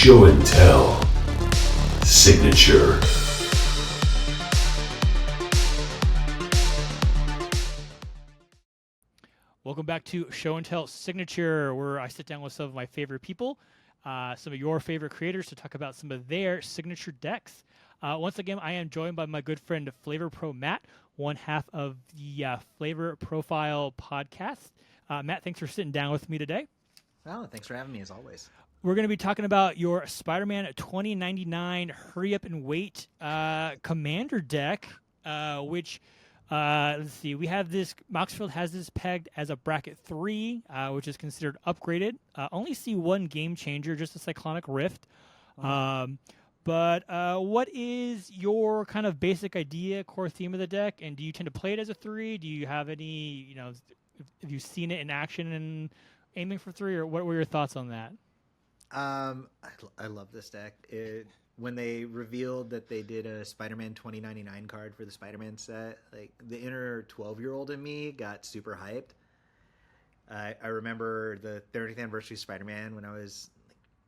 Show and Tell Signature. Welcome back to Show and Tell Signature, where I sit down with some of my favorite people, some of your favorite creators, to talk about some of their signature decks. Once again, I am joined by my good friend FlavorPro Matt, one half of the Flavor Profile podcast. Matt, thanks for sitting down with me today. Oh, thanks for having me, as always. We're going to be talking about your Spider-Man 2099 Hurry Up and Wait Commander deck, which, let's see, we have this, Moxfield has this pegged as a bracket 3, which is considered upgraded. Only see one game changer, just a Cyclonic Rift. But what is your kind of basic idea, core theme of the deck, and do you tend to play it as a 3? Do you have any, have you seen it in action and aiming for 3, or what were your thoughts on that? I love this deck. When they revealed that they did a Spider-Man 2099 card for the Spider-Man set, like the inner 12-year-old in me got super hyped. I remember the 30th anniversary of Spider-Man when I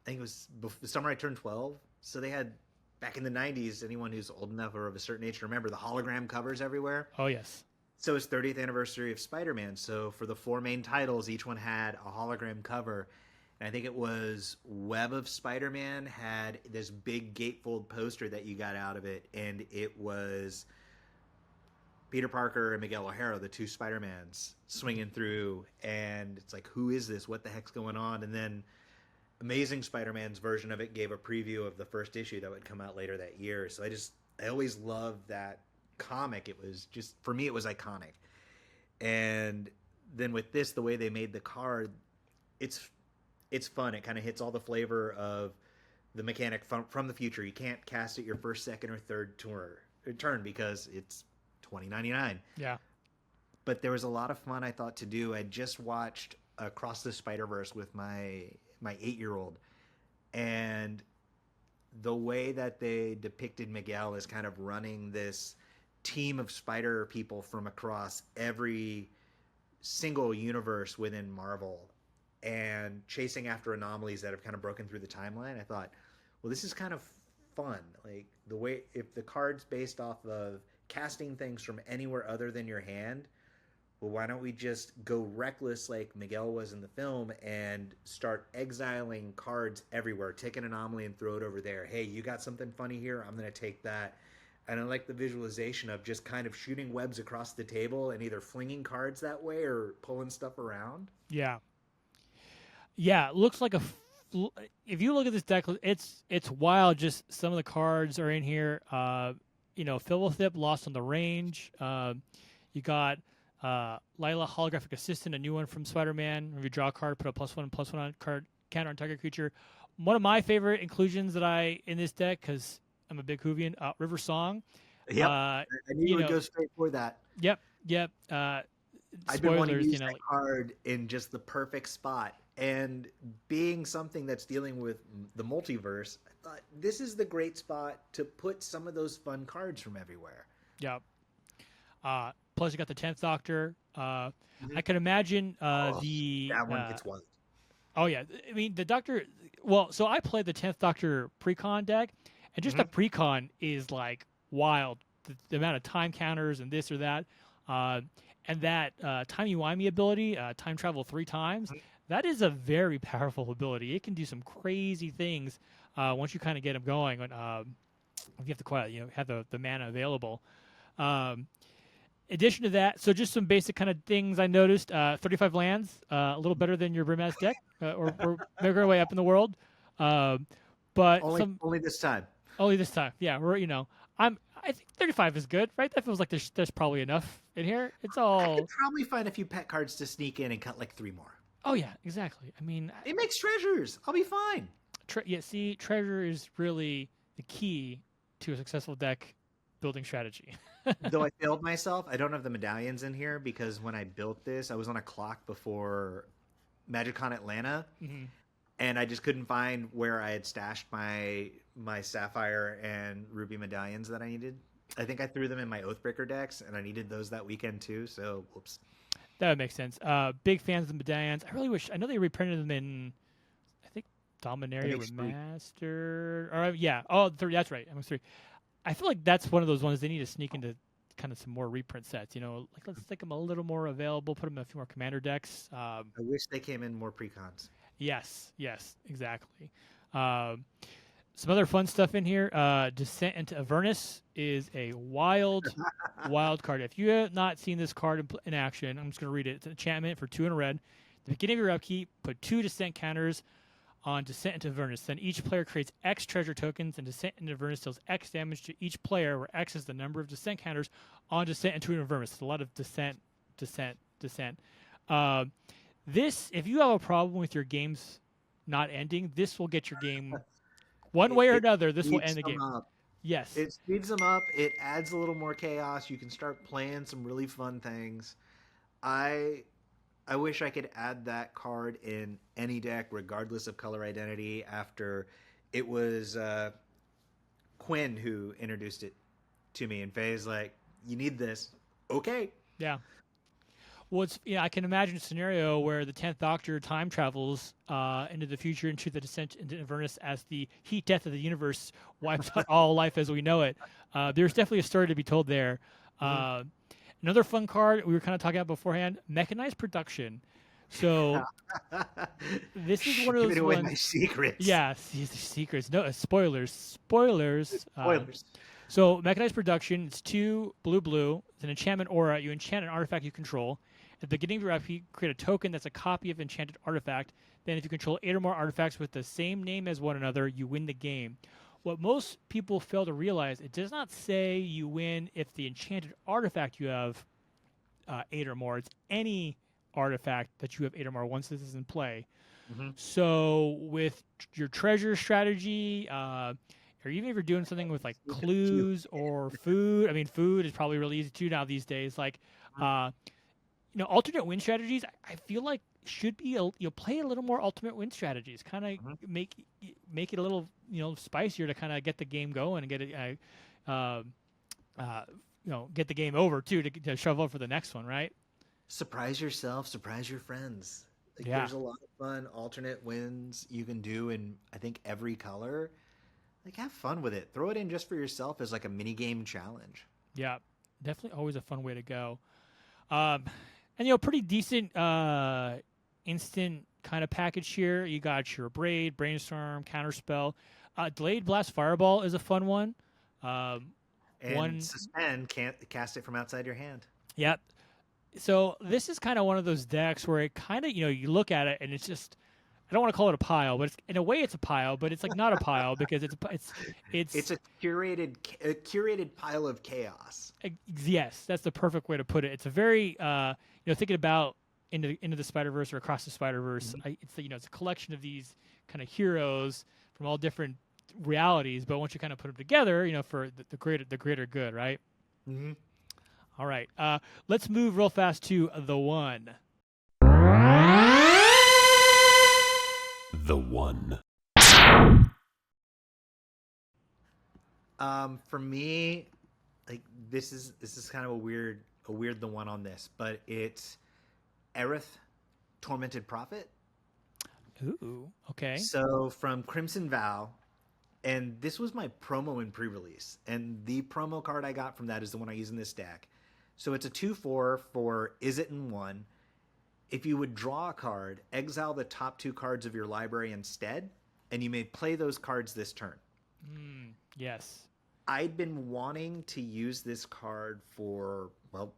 think it was the summer I turned 12. So they had, back in the 90s, anyone who's old enough or of a certain age to remember, the hologram covers everywhere. Oh, yes. So it's 30th anniversary of Spider-Man. So for the 4 main titles, each one had a hologram cover. And I think it was Web of Spider-Man had this big gatefold poster that you got out of it. And it was Peter Parker and Miguel O'Hara, the 2 Spider-Mans, swinging through. And it's like, who is this? What the heck's going on? And then Amazing Spider-Man's version of it gave a preview of the first issue that would come out later that year. So I always loved that comic. It was just, for me, it was iconic. And then with this, the way they made the card, it's fun. It kind of hits all the flavor of the mechanic from the future. You can't cast it your first, second, or third turn because it's 2099. Yeah. But there was a lot of fun, I thought, to do. I just watched Across the Spider-Verse with my 8-year-old, and the way that they depicted Miguel as kind of running this team of spider people from across every single universe within Marvel and chasing after anomalies that have kind of broken through the timeline, I thought, well, this is kind of fun. Like, the way, if the card's based off of casting things from anywhere other than your hand, well, why don't we just go reckless like Miguel was in the film and start exiling cards everywhere, take an anomaly and throw it over there. Hey, you got something funny here? I'm going to take that. And I like the visualization of just kind of shooting webs across the table and either flinging cards that way or pulling stuff around. Yeah. Yeah, it looks like if you look at this deck, it's wild. Just some of the cards are in here. Philithip, Lost on the Range. You got Lila, Holographic Assistant, a new one from Spider-Man. If you draw a card, put a +1/+1 on card counter on target creature. One of my favorite inclusions that in this deck, because I'm a big Hoovian, River Song. Yep, I knew you would go straight for that. Yep. I've Spoilers, been wanting to use that card in just the perfect spot. And being something that's dealing with the multiverse, I thought this is the great spot to put some of those fun cards from everywhere. Yep. Plus, you got the 10th Doctor. I can imagine that one gets wild. Oh, yeah. I mean, the Doctor... Well, so I played the 10th Doctor Precon deck, and just the Precon is, like, wild. The amount of time counters and this or that. And that timey-wimey ability, time travel 3 times, that is a very powerful ability. It can do some crazy things once you kind of get them going. If you have to have the mana available. Addition to that, so just some basic kind of things I noticed. 35 lands, a little better than your Brimaz deck, or making our way up in the world. But only this time. Only this time, yeah. I think 35 is good, right? That feels like there's probably enough in here. It's all. I could probably find a few pet cards to sneak in and cut like 3 more. Oh yeah, exactly. I mean, it makes treasures. I'll be fine. Treasure is really the key to a successful deck building strategy. Though I failed myself, I don't have the medallions in here because when I built this, I was on a clock before MagicCon Atlanta, and I just couldn't find where I had stashed my Sapphire and Ruby medallions that I needed. I think I threw them in my Oathbreaker decks, and I needed those that weekend too, so whoops. That would make sense. Big fans of the medallions. I really wish... I know they reprinted them in, I think, Dominaria MX3. Remastered. Or yeah, oh, that's right. MX3. I feel like that's one of those ones they need to sneak into kind of some more reprint sets. Like let's make them a little more available. Put them in a few more commander decks. I wish they came in more precons. Yes, exactly. Um, some other fun stuff in here. Descent into Avernus is a wild card. If you have not seen this card in action, I'm just going to read it. It's an enchantment for 2 and a red. At the beginning of your upkeep, put 2 Descent counters on Descent into Avernus. Then each player creates X treasure tokens, and Descent into Avernus deals X damage to each player, where X is the number of Descent counters on Descent into Avernus. It's a lot of Descent. This, if you have a problem with your games not ending, this will get your game one way or another. This will end the game. Up. Yes. It speeds them up. It adds a little more chaos. You can start playing some really fun things. I wish I could add that card in any deck, regardless of color identity. After it was Quinn who introduced it to me, and Faye's like, "You need this." Okay. Yeah. Well, I can imagine a scenario where the 10th Doctor time travels into the future, into the Descent into Avernus, as the heat death of the universe wipes out all life as we know it. There's definitely a story to be told there. Another fun card we were kind of talking about beforehand: mechanized production. So this is one of those Giving away ones. my secrets. Yeah, secrets. No spoilers. Spoilers. So mechanized production. It's 2 blue. It's an enchantment aura. You enchant an artifact you control. At the beginning of your upkeep, create a token that's a copy of enchanted artifact. Then, if you control 8 or more artifacts with the same name as one another, you win the game. What most people fail to realize, it does not say you win if the enchanted artifact you have 8 or more. It's any artifact that you have 8 or more once this is in play. So with your treasure strategy, or even if you're doing something with like clues or food, I mean, food is probably really easy to do now these days. Like, alternate win strategies, I feel like should be you'll play a little more ultimate win strategies. Kind of make it a little spicier to kind of get the game going and get it get the game over too to shove up for the next one, right? Surprise yourself, surprise your friends. Like, Yeah. There's a lot of fun alternate wins you can do in, I think, every color. Like, have fun with it. Throw it in just for yourself as like a mini game challenge. Yeah, definitely always a fun way to go. And pretty decent instant kind of package here. You got your Braid, Brainstorm, Counterspell. Delayed Blast Fireball is a fun one. And Suspend, can't cast it from outside your hand. Yep. So this is kind of one of those decks where it kind of, you look at it and it's just, I don't want to call it a pile, but in a way it's a pile, but it's like not a pile because it's a curated pile of chaos. Yes, that's the perfect way to put it. It's a very thinking about into the Spider-Verse or Across the Spider-Verse. It's a collection of these kind of heroes from all different realities, but once you kind of put them together, for the greater good, right? Mm-hmm. All right, let's move real fast to the one. The one. For me, like this is kind of a weird the one on this, but it's Aerith, Tormented Prophet. Ooh, okay. So from Crimson Vow, and this was my promo in pre-release, and the promo card I got from that is the one I use in this deck. So it's a 2/4 for Is It in 1. If you would draw a card, exile the top 2 cards of your library instead, and you may play those cards this turn. Yes. I'd been wanting to use this card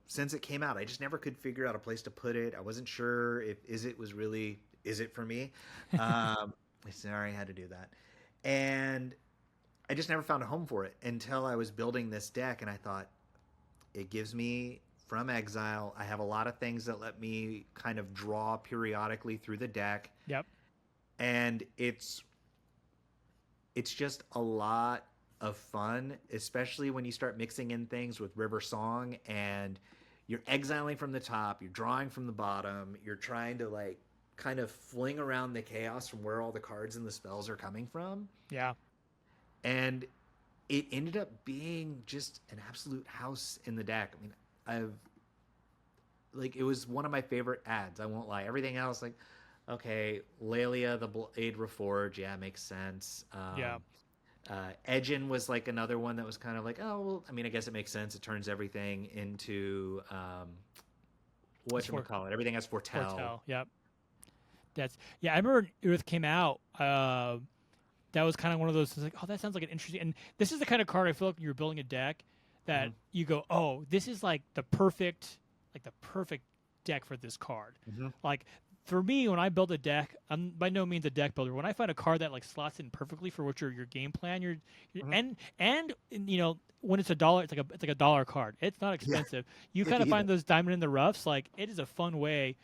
since it came out. I just never could figure out a place to put it. I wasn't sure if Is It was really Is It for me. Sorry, I had to do that. And I just never found a home for it until I was building this deck, and I thought, it gives me from exile. I have a lot of things that let me kind of draw periodically through the deck. Yep. And it's just a lot of fun, especially when you start mixing in things with River Song and you're exiling from the top, you're drawing from the bottom, you're trying to like kind of fling around the chaos from where all the cards and the spells are coming from. Yeah. And it ended up being just an absolute house in the deck. I mean, it was one of my favorite ads. I won't lie. Everything else, like, okay, Lelia the Blade Reforge, yeah, makes sense. Yeah. Edgin was like another one that was kind of like, oh, well, I mean, I guess it makes sense. It turns everything into It's for whatchamacallit. Everything has foretell. Foretell. Yep. That's yeah. I remember when Earth came out. That was kind of one of those. Like, oh, that sounds like an interesting. And this is the kind of card I feel like when you're building a deck that Mhm. you go, oh, this is like the perfect deck for this card. Mhm. Like for me, when I build a deck, I'm by no means a deck builder. When I find a card that like slots in perfectly for what your game plan, Mhm. and you know when it's $1, it's like a dollar card. It's not Yeah, expensive. You kind of yeah, find those diamond in the roughs. Like it is a fun way.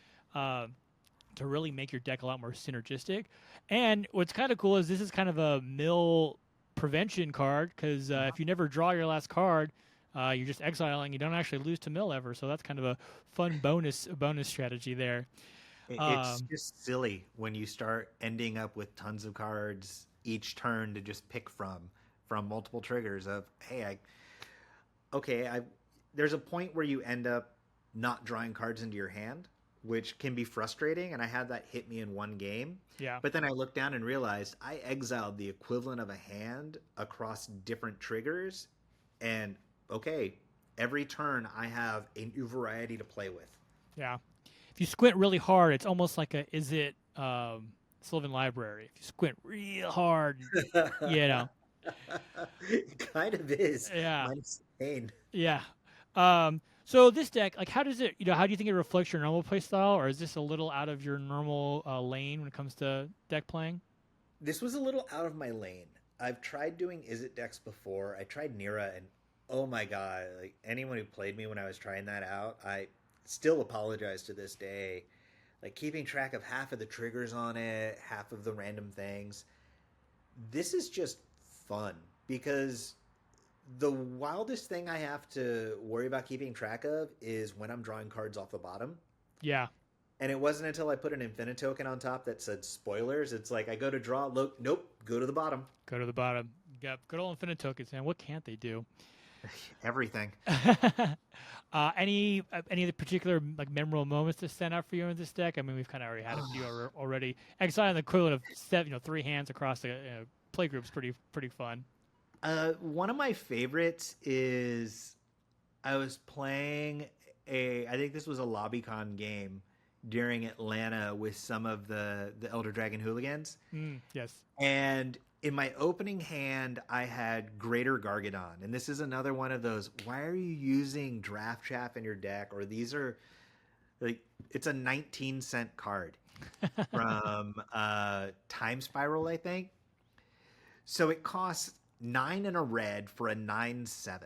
To really make your deck a lot more synergistic. And what's kind of cool is this is kind of a mill prevention card because if you never draw your last card, you're just exiling. You don't actually lose to mill ever, so that's kind of a fun bonus strategy there. It's Um, just silly when you start ending up with tons of cards each turn to just pick from multiple triggers of, hey, I there's a point where you end up not drawing cards into your hand, which can be frustrating, and I had that hit me in one game. yeah, But then I looked down and realized I exiled the equivalent of a hand across different triggers, and okay, every turn I have a new variety to play with. yeah. If you squint really hard, it's almost like a is it Sylvan Library. If you squint real hard, you know, It kind of is, yeah. minus the pain. Yeah. So this deck, like, how does it, how do you think it reflects your normal play style, or is this a little out of your normal lane when it comes to deck playing? This was a little out of my lane. I've tried doing Is It decks before. I tried Nira, and oh my god, like anyone who played me when I was trying that out, I still apologize to this day. Like keeping track of half of the triggers on it, half of the random things. This is just fun because the wildest thing I have to worry about keeping track of is when I'm drawing cards off the bottom. Yeah. And it wasn't until I put an infinite token on top that said spoilers. It's like I go to draw, look, nope, go to the bottom. Go to the bottom. Yep. Good old infinite tokens, man. What can't they do? Everything. Any of the particular like memorable moments to stand out for you in this deck? I mean, we've kind of already had a few already. Exiling the equivalent of seven, 3 hands across the play group's pretty fun. One of my favorites is I was playing I think this was a LobbyCon game during Atlanta with some of the Elder Dragon hooligans. Yes. And in my opening hand, I had Greater Gargadon. And this is another one of those, why are you using Draft Chaff in your deck? Or these are, like, it's a 19-cent card from Time Spiral, I think. So it costs 9 and a red for a 9/7.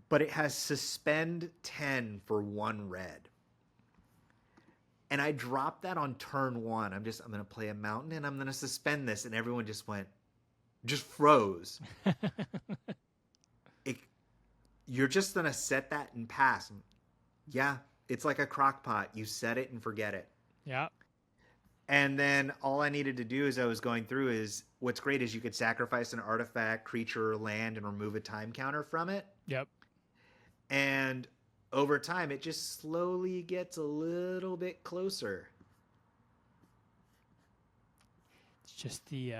But it has Suspend 10 for 1 red. And I dropped that on turn 1. I'm going to play a mountain and I'm going to suspend this. And everyone just froze. You're just going to set that and pass. Yeah, it's like a crock pot. You set it and forget it. Yeah. And then all I needed to do as I was going through is what's great is you could sacrifice an artifact, creature, or land and remove a time counter from it. Yep. And over time, it just slowly gets a little bit closer. It's just the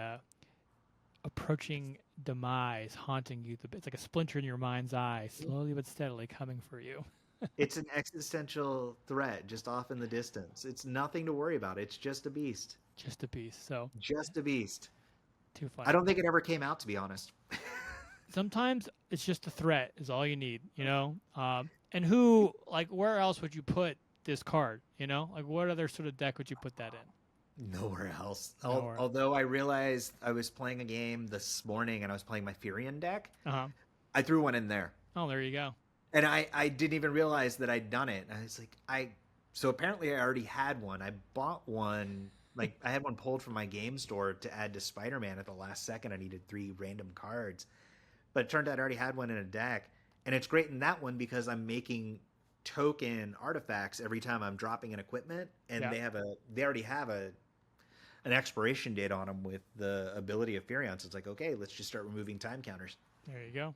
approaching demise haunting you. It's like a splinter in your mind's eye, slowly but steadily coming for you. It's an existential threat just off in the distance. It's nothing to worry about. It's just a beast. Just a piece. So Just a beast. too funny. I don't think it ever came out, to be honest. Sometimes it's just a threat is all you need, and where else would you put this card, like what other sort of deck would you put that in? Nowhere else. Nowhere. Although I realized I was playing a game this morning and I was playing my Furion deck, Uh-huh. I threw one in there. Oh, there you go. And I didn't even realize that I'd done it. I was like, so apparently I already had one. I bought one, like I had one pulled from my game store to add to Spider-Man at the last second. I needed 3 random cards. But it turned out I already had one in a deck. And it's great in that one because I'm making token artifacts every time I'm dropping an equipment. And Yeah. they already have an expiration date on them with the ability of Furion. So it's like, okay, let's just start removing time counters. There you go.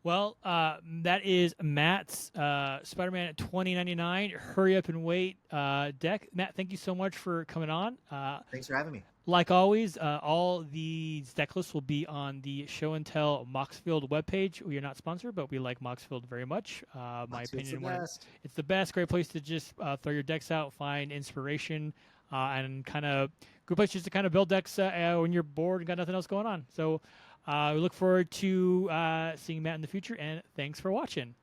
Well, that is Matt's Spider-Man 2099 Hurry Up and Wait deck. Matt, thank you so much for coming on. Thanks for having me. Like always, all these deck lists will be on the Show and Tell Moxfield webpage. We are not sponsored, but we like Moxfield very much. My Moxfield's opinion, the best. it's the best. Great place to just throw your decks out, find inspiration, and kind of good place just to kind of build decks when you're bored and got nothing else going on. So we look forward to seeing Matt in the future, and thanks for watching.